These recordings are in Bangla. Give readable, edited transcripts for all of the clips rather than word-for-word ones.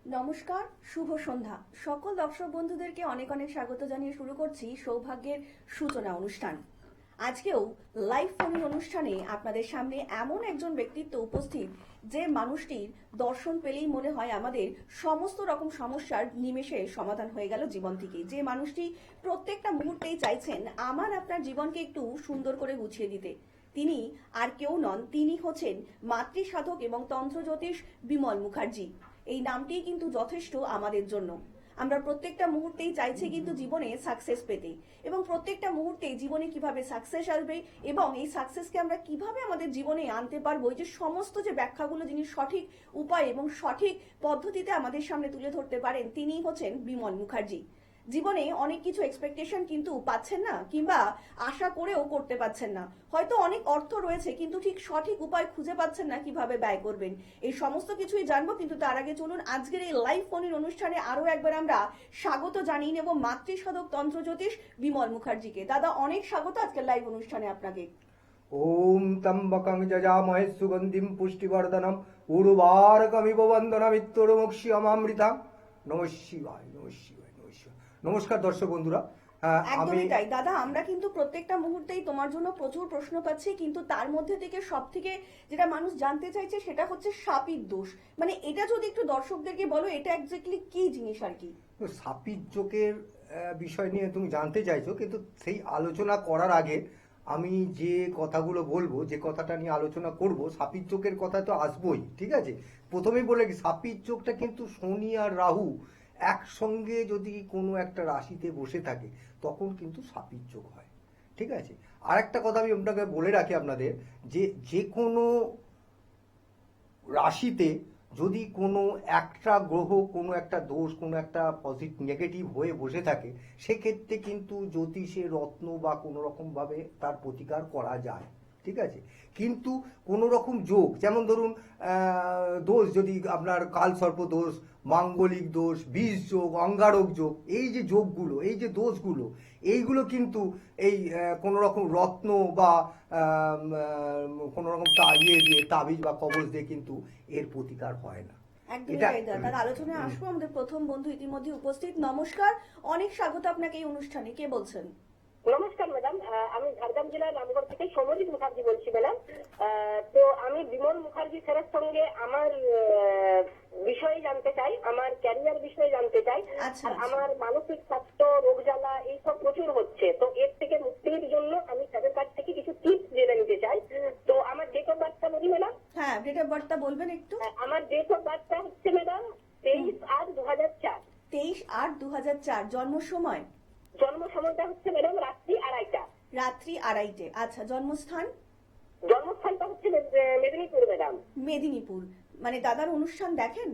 নমস্কার, শুভ সন্ধ্যা। সকল দর্শক বন্ধুদেরকে অনেক অনেক স্বাগত জানিয়ে শুরু করছি সৌভাগ্যের সূচনা অনুষ্ঠান। আজকেও লাইভ ফোন অনুষ্ঠানে আপনাদের সামনে এমন একজন ব্যক্তিত্ব উপস্থিত যে মানুষটির দর্শন পেলেই মনে হয় আমাদের সমস্ত রকম সমস্যার নিমেষে সমাধান হয়ে গেল জীবন থেকে। যে মানুষটি প্রত্যেকটা মুহূর্তেই চাইছেন আমার আপনার জীবনকে একটু সুন্দর করে গুছিয়ে দিতে। তিনি আর কেউ নন, তিনি হচ্ছেন মাতৃ সাধক এবং তন্ত্র জ্যোতিষ বিমল মুখার্জি। এই নামটি কিন্তু যথেষ্ট আমাদের জন্য। আমরা প্রত্যেকটা মুহূর্তেই চাইছি কিন্তু জীবনে সাকসেস পেতে, এবং প্রত্যেকটা মুহূর্তেই জীবনে কিভাবে সাকসেস আসবে এবং এই সাকসেসকে আমরা কিভাবে আমাদের জীবনে আনতে পারবো, এই যে সমস্ত যে ব্যাখ্যাগুলো যিনি সঠিক উপায় এবং সঠিক পদ্ধতিতে আমাদের সামনে তুলে ধরতে পারেন, তিনিই হচ্ছেন বিমল মুখার্জি। জীবনে অনেক কিছু এক্সপেকটেশন কিন্তু পাচ্ছেন না, কিংবা আশা করেও করতে পাচ্ছেন না। হয়তো অনেক অর্থ রয়েছে কিন্তু ঠিক সঠিক উপায় খুঁজে পাচ্ছেন না কিভাবে ব্যয় করবেন। এই সমস্ত কিছুই জানবো, কিন্তু তার আগে চলুন আজকের এই লাইভ ফোনের অনুষ্ঠানে আরো একবার আমরা স্বাগত জানিয়ে নেব মাতৃসাধক তন্ত্র জ্যোতিষ বিমল মুখার্জিকে। দাদা, অনেক স্বাগত আজকের লাইভ অনুষ্ঠানে আপনাকে। ওম ত্র্যম্বকং যজামহে সুগন্ধিম পুষ্টিবর্ধনম উর্বারকমিব বন্দনামিত্তরমুক্ষিয়মামৃতাং। নমঃ শিবায়, নমঃ শিবায়, নমঃ শিবায়। নমস্কার দর্শক বন্ধুরা। একদমই তাই দাদা, আমরা কিন্তু প্রত্যেকটা মুহূর্তেই তোমার জন্য প্রচুর প্রশ্ন পাচ্ছি, কিন্তু তার মধ্যে থেকে সব থেকে যেটা মানুষ জানতে চাইছে সেটা হচ্ছে সাপির দোষ। মানে এটা যদি একটু দর্শকদেরকে বলো, এটা এক্স্যাক্টলি কি জিনিস আর কি? সাপির চোখের বিষয় নিয়ে তুমি জানতে চাইছো, কিন্তু সেই আলোচনা করার আগে আমি যে কথাগুলো বলবো, যে কথাটা নিয়ে আলোচনা করব, সাপির চোখের কথা তো আসবোই, ঠিক আছে। প্রথমেই বলে কি, সাপির চোখটা কিন্তু শনি আর রাহু একসঙ্গে যদি কোনো একটা রাশিতে বসে থাকে তখন কিন্তু সাপির চোখ হয়, ঠিক আছে। আর একটা কথা আমি আপনাকে বলে রাখি আপনাদের, যে কোনো রাশিতে যদি কোনো একটা গ্রহ কোনো একটা দোষ, কোনো একটা পজিটিভ নেগেটিভ হয়ে বসে থাকে, সেক্ষেত্রে কিন্তু জ্যোতিষে রত্ন বা কোনো রকমভাবে তার প্রতিকার করা যায়, ঠিক আছে। কিন্তু কোনো রকম যোগ, যেমন ধরুন দোষ, যদি আপনার কালসর্প দোষ, মাঙ্গলিক দোষ, বিষ যোগ, অঙ্গারক যোগ, এই যে যোগগুলো, এই যে দোষগুলো, এইগুলো কিন্তু এই কোনো রকম রত্ন বা কোনো রকম ইয়ে দিয়ে, তাবিজ বা কবজ দিয়ে কিন্তু এর প্রতিকার হয় না। একদমই তাই দাদা, তার আলোচনায় আসবো। আমাদের প্রথম বন্ধু ইতিমধ্যে উপস্থিত। নমস্কার, অনেক স্বাগত আপনাকে এই অনুষ্ঠানে। কে বলছেন? নমস্কার ম্যাডাম, আমি ঝাড়গ্রাম জেলার রামগড় থেকে সমরিত মুখার্জি বলছি ম্যাডাম। তো আমি বিমল মুখার্জি স্যারের সঙ্গে আমার বিষয়ে জানতে চাই, আমার ক্যারিয়ার বিষয়ে জানতে চাই। আচ্ছা, আর আমার মানসিক স্বাস্থ্য, রোগ জ্বালা এইসব প্রচুর হচ্ছে, তো এর থেকে মুক্তির জন্য আমি স্যারের কাছ থেকে কিছু টিপস জেনে নিতে চাই। তো আমার ডেট অফ বার্থটা বলি ম্যাডাম। হ্যাঁ, ডেট অফ বার্থটা বলবেন একটু? আমার ডেট অফ বার্থটা হচ্ছে ম্যাডাম 23/8/2004। 23/8/2004। জন্ম সময়? জন্ম সময়টা হচ্ছে ম্যাডাম রাত্রি 2:30টা। রাত্রি 2:30টে। আচ্ছা, জন্মস্থান? জন্মস্থানটা হচ্ছে মেদিনীপুর ম্যাডাম। মেদিনীপুর। মানে দাদার অনুষ্ঠান দেখেন?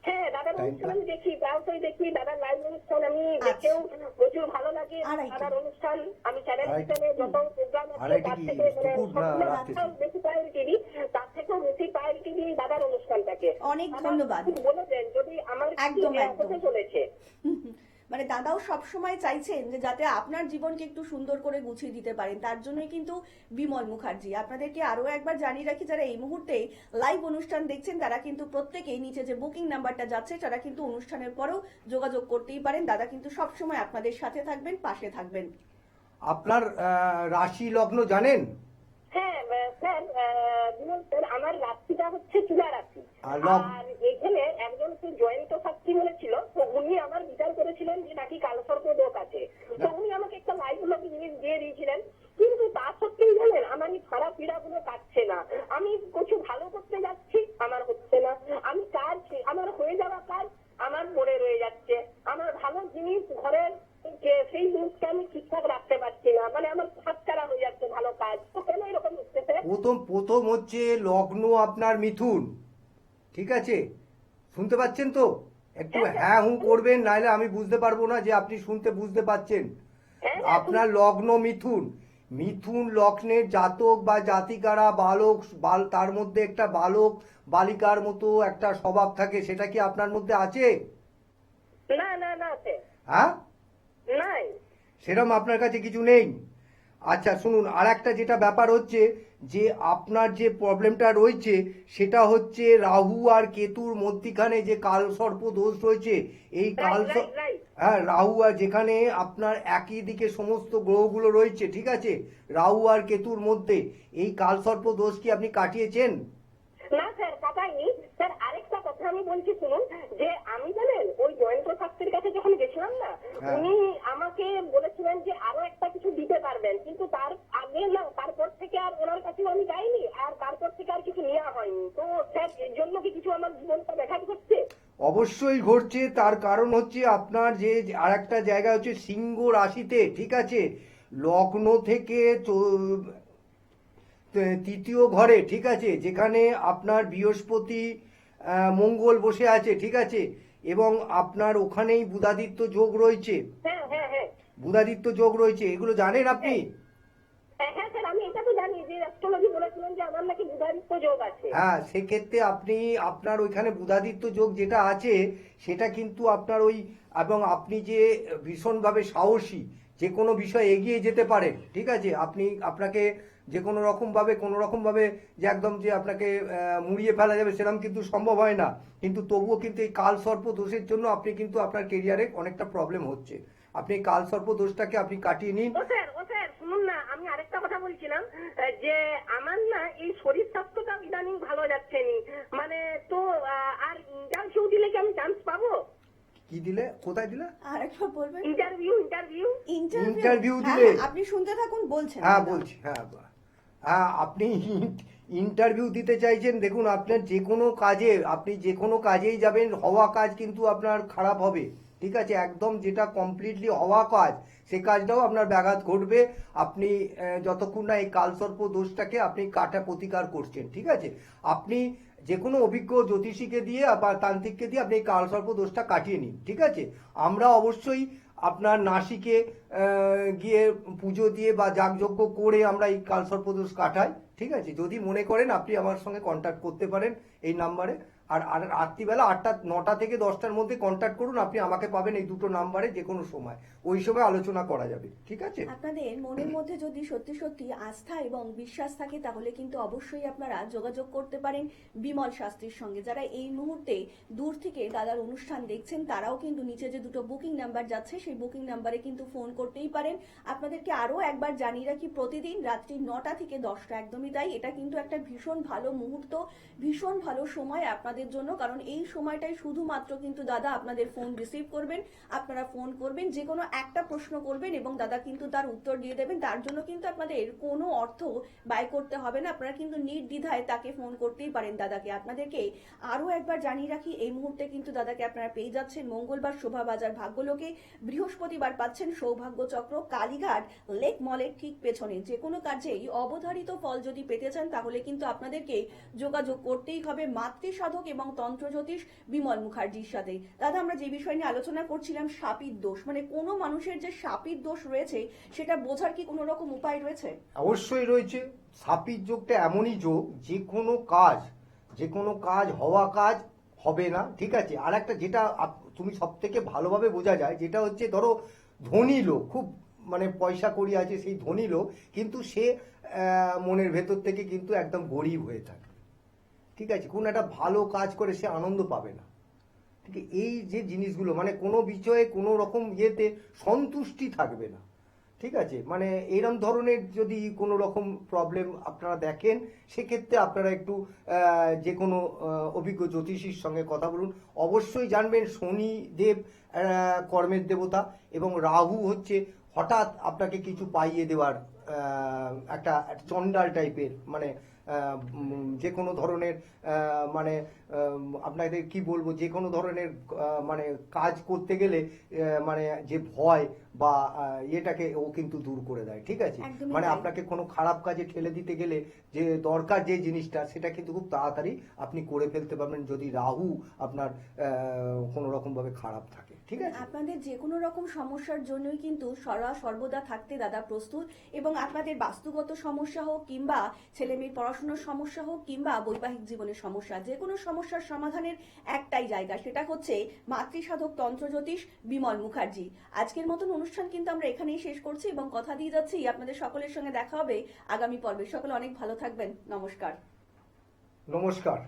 হ্যাঁ, দাদার অনুষ্ঠান আমি দেখি, প্রায়শই দেখি দাদার লাইভ অনুষ্ঠান। আমি আচ্ছা। দেখেও প্রচুর ভালো লাগে 2:30 দাদার অনুষ্ঠান। আমি চ্যানেল হিসেবে যত প্রোগ্রাম আছে 2:30 তার কি থেকে দুপুর না রাত্রি? বেশি প্রায়োরিটি দিই, তার থেকেও বেশি প্রায়োরিটি দিই দাদার অনুষ্ঠানটাকে। অনেক ধন্যবাদ। বলেছেন যদি আমার একদম, কি একদম। হতে চলেছে। মানে দাদাও সব সময় চাইছেন যে যাতে আপনার জীবনকে একটু সুন্দর করে গুছিয়ে দিতে পারেন, তার জন্যই কিন্তু বিমল মুখার্জি। আপনাদেরকে আরো একবার জানিয়ে রাখি, যারা এই মুহূর্তে লাইভ অনুষ্ঠান দেখছেন তারা কিন্তু প্রত্যেকেই নিচে যে বুকিং নাম্বারটা যাচ্ছে তারা কিন্তু অনুষ্ঠানের পরেও যোগাযোগ করতেই পারেন। দাদা কিন্তু সব সময় আপনাদের সাথে থাকবেন, পাশে থাকবেন। আপনার রাশি লগ্ন জানেন? হ্যাঁ স্যার, বিমল স্যার, আমার রাশিটা হচ্ছে তুলা রাশি। আর আর এখানে একজন জয়ন্ত শাস্ত্রী বলেছিল, তো উনি আমার বিচার করেছিলেন যে নাকি কালসর্প দোষ আছে। তো উনি আমাকে একটা লাইভ লোক জিনিস দিয়ে দিয়েছিলেন, কিন্তু তা সত্ত্বেও জানেন আমার এই খারাপ পীড়াগুলো কাটছে না। আমি কিছু ভালো করতে যাচ্ছি, আমার হচ্ছে না। আমি কাজ, আমার হয়ে যাওয়া কাজ আমার পড়ে রয়ে যাচ্ছে। আমার ভালো জিনিস ঘরের সেই জিনিসকে আমি ঠিকঠাক রাখতে পারছি না, মানে আমার হাতছাড়া হয়ে যাচ্ছে ভালো কাজ। তো কেন এরকম হচ্ছে স্যার? প্রথম হচ্ছে লগ্ন আপনার মিথুন, ঠিক আছে। শুনতে পাচ্ছেন তো? একটু হ্যাঁ হুঁ করবেন, নাহলে আমি বুঝতে পারবো না যে আপনি শুনতে বুঝতে পাচ্ছেন। আপনার লগ্ন মিথুন, মিথুন লগ্নের জাতক বা জাতিকারা বালক, তার মধ্যে একটা বালক বালিকার মতো একটা স্বভাব থাকে, সেটা কি আপনার মধ্যে আছে? না না না স্যার, হ্যাঁ, নাই। সেরকম আপনার কাছে কিছু নেই। আচ্ছা শুনুন, আর একটা যেটা ব্যাপার হচ্ছে যে আপনার যে প্রবলেমটা রয়েছে সেটা হচ্ছে রাহু আর কেতুর মধ্যিখানে যে কালসর্প দোষ রয়েছে। এই রাইট। হ্যাঁ, রাহু আর যেখানে আপনার একই দিকে সমস্ত গ্রহগুলো রয়েছে, ঠিক আছে, রাহু আর কেতুর মধ্যে এই কালসর্প দোষ কি আপনি কাটিয়েছেন? না স্যার, কাটাইনি স্যার। আরেকটা কথা আমি বলছি শুনুন, যে আমি জানেন ওই জয়ন্ত শাস্ত্রীর কাছে যখন গেছিলাম না, হ্যাঁ। উনি আমাকে বলেছিলেন যে আরো একটা কিছু দিতে পারবেন, কিন্তু তার আগে না, তারপর থেকে আর ওনার কাছে আমি যাইনি, আর তারপর থেকে আর কিছু নেওয়া হয়নি। তো স্যার এর জন্য কি কিছু আমার জীবনটা ব্যাঘাত ঘটছে? অবশ্যই ঘটছে। তার কারণ হচ্ছে আপনার যে আর একটা জায়গা হচ্ছে সিংহ রাশিতে, ঠিক আছে, লগ্ন থেকে তৃতীয় ঘরে, ঠিক আছে, যেখানে আপনার বৃহস্পতি মঙ্গল বসে আছে, ঠিক আছে, এবং আপনার ওখানেই বুধাদিত্য যোগ রয়েছে। হ্যাঁ হ্যাঁ হ্যাঁ বুধাদিত্য যোগ রয়েছে, এগুলো জানেন আপনি? হ্যাঁ স্যার, আমি এটা তো জানি যে অ্যাস্ট্রোলজি বলেছিলেন যে আমার নাকি বুধাদিত্য যোগ আছে। হ্যাঁ, সেক্ষেত্রে আপনি আপনার ওইখানে বুধাদিত্য যোগ যেটা আছে সেটা কিন্তু আপনার ওই, এবং আপনি যে ভীষণভাবে সাহসী, যে কোনো বিষয় এগিয়ে যেতে পারেন, ঠিক আছে, আপনাকে যে কোনো রকমভাবে যে একদম যে আপনাকে মুড়িয়ে ফেলা যাবে সেরকম কিন্তু সম্ভব হয় না। কিন্তু তবুও কিন্তু এই কাল সর্প দোষের জন্য আপনি কিন্তু আপনার কেরিয়ারে অনেকটা প্রবলেম হচ্ছে। আপনি এই কাল সর্প দোষটাকে আপনি কাটিয়ে নিন। ও স্যার শুনুন না, আমি আরেকটা কথা বলছিলাম, যে আমার না এই শরীর স্বাস্থ্যটা ইদানিং ভালো যাচ্ছে নি, মানে তো আর ইন্টারভিউ দিলে কি আমি চান্স পাবো? কি দিলে? কোথায় দিলে? আর একবার বলবেন। ইন্টারভিউ ইন্টারভিউ দিলে? আপনি শুনতে থাকুন, বলছেন। হ্যাঁ বলছি, হ্যাঁ হ্যাঁ, আপনি ইন্টারভিউ দিতে চাইছেন। দেখুন, আপনার আপনি যে কোনো কাজেই যাবেন, হওয়া কাজ কিন্তু আপনার খারাপ হবে, ঠিক আছে, একদম যেটা কমপ্লিটলি হওয়া কাজ সে কাজটাও আপনার ব্যাঘাত ঘটবে। আপনি যতক্ষণ না এই কালসর্প দোষটাকে আপনি প্রতিকার করছেন, ঠিক আছে, আপনি যে কোনো অভিজ্ঞ জ্যোতিষীকে দিয়ে বা তান্ত্রিককে দিয়ে আপনি এই কালসর্প দোষটা কাটিয়ে নিন, ঠিক আছে। আমরা অবশ্যই আপনার নাসিকে গিয়ে পুজো দিয়ে বা যাগযজ্ঞ করে আমরা এই কালসর্পদোষ কাটাই, ঠিক আছে। যদি মনে করেন আপনি আমার সঙ্গে কন্ট্যাক্ট করতে পারেন এই নাম্বারে। আর রাত্রিবেলা 9টা থেকে 10টার মধ্যে কন্ট্যাক্ট করুন, আপনি আমাকে পাবেন এই দুটো নাম্বারে যে কোনো সময়, ওই সময় আলোচনা করা যাবে, ঠিক আছে। আপনাদের মনের মধ্যে যদি সত্যি সত্যি আস্থা এবং বিশ্বাস থাকে তাহলে কিন্তু অবশ্যই আপনারা যোগাযোগ করতে পারেন বিমল শাস্ত্রীর সঙ্গে। যারা এই মুহূর্তে দূর থেকে দাদার অনুষ্ঠান দেখছেন তারাও কিন্তু নিচে যে দুটো বুকিং নাম্বার যাচ্ছে সেই বুকিং নাম্বারে কিন্তু ফোন করতেই পারেন। আপনাদেরকে আরো একবার জানিয়ে রাখি, প্রতিদিন রাত্রি 9টা থেকে 10টা, একদমই তাই, এটা কিন্তু একটা ভীষণ ভালো মুহূর্ত, ভীষণ ভালো সময় আপনাদের জন্য, কারণ এই সময়টাই শুধুমাত্র কিন্তু দাদা আপনাদের ফোন রিসিভ করবেন। আপনারা ফোন করবেন, যে কোনো একটা প্রশ্ন করবেন এবং দাদা কিন্তু তার উত্তর দিয়ে দেবেন। তার জন্য কিন্তু আপনাদের কোনো অর্থ ব্যয় করতে হবে না, আপনারা কিন্তু নির্দ্বিধায় তাকে ফোন করতেই পারেন দাদাকে। আপনাদেরকে আরো একবার জানিয়ে রাখি, এই মুহূর্তে কিন্তু দাদাকে আপনারা পেয়ে যাচ্ছেন মঙ্গলবার শোভাবাজার ভাগ্যলোকে, বৃহস্পতিবার পাচ্ছেন সৌভাগ্য চক্র, কালীঘাট লেক মলের ঠিক পেছনে। যে কোনো কাজেই অবধারিত ফল যদি পেতে চান তাহলে কিন্তু আপনাদেরকে যোগাযোগ করতেই হবে মাতৃ সাধক এবং তন্ত্র জ্যোতিষ বিমল মুখার্জির সাথে। দাদা, আমরা যে বিষয় নিয়ে আলোচনা করছিলাম, শাপিত দোষ, মানে কোনো মানুষের যে শাপিত দোষ রয়েছে সেটা বোঝার কি কোনো রকম উপায় রয়েছে? অবশ্যই রয়েছে। শাপিত যোগটা এমনই যোগ, যে কোনো কাজ হওয়া কাজ হবে না, ঠিক আছে। আর একটা যেটা তুমি সব থেকে ভালোভাবে বোঝা যায়, যেটা হচ্ছে ধরো ধনী লোক, খুব মানে পয়সা কড়ি আছে, সেই ধনী লোক কিন্তু সে মনের ভেতর থেকে কিন্তু একদম গরিব হয়ে থাকে, ঠিক আছে, কোন একটা ভালো কাজ করে সে আনন্দ পাবে না, ঠিক আছে। এই যে জিনিসগুলো, মানে কোনো বিষয়ে কোনো রকম ইয়েতে সন্তুষ্টি থাকবে না, ঠিক আছে, মানে এরম ধরনের যদি কোনো রকম প্রবলেম আপনারা দেখেন, সেক্ষেত্রে আপনারা একটু যে কোনো অভিজ্ঞ জ্যোতিষীর সঙ্গে কথা বলুন। অবশ্যই জানবেন শনিদেব কর্মের দেবতা, এবং রাহু হচ্ছে হঠাৎ আপনাকে কিছু পাইয়ে দেওয়ার একটা চণ্ডাল টাইপের, মানে যে কোনো ধরনের মানে আপনাদের কি বলবো, যে কোনো ধরনের মানে কাজ করতে গেলে মানে যে ভয় বা এটাকে ও কিন্তু দূর করে দেয়, ঠিক আছে। মানে আপনাকে কোনো খারাপ কাজে ঠেলে দিতে গেলে যে দরকার যে জিনিসটা, সেটা কিন্তু খুব তাড়াতাড়ি আপনি করে ফেলতে পারবেন যদি রাহু আপনার কোনো রকম ভাবে খারাপ থাকে, ঠিক আছে। আপনাদের যে কোনো রকম সমস্যার জন্যই কিন্তু সর্বদা থাকতে দাদা প্রস্তুত, এবং আপনাদের বাস্তুগত সমস্যা হোক কিংবা ছেলে মেয়ের পড়াশোনা পড়াশোনার সমস্যা হোক কিংবা বৈবাহিক জীবনের সমস্যা, যে কোনো সমস্যার সমাধানের একটাই জায়গা, সেটা হচ্ছে মাতৃসাধক তন্ত্র জ্যোতিষ বিমল মুখার্জি। আজকের মতন অনুষ্ঠান কিন্তু আমরা এখানেই শেষ করছি এবং কথা দিয়ে যাচ্ছি আপনাদের সকলের সঙ্গে দেখা হবে আগামী পর্বে। সকলে অনেক ভালো থাকবেন। নমস্কার। নমস্কার।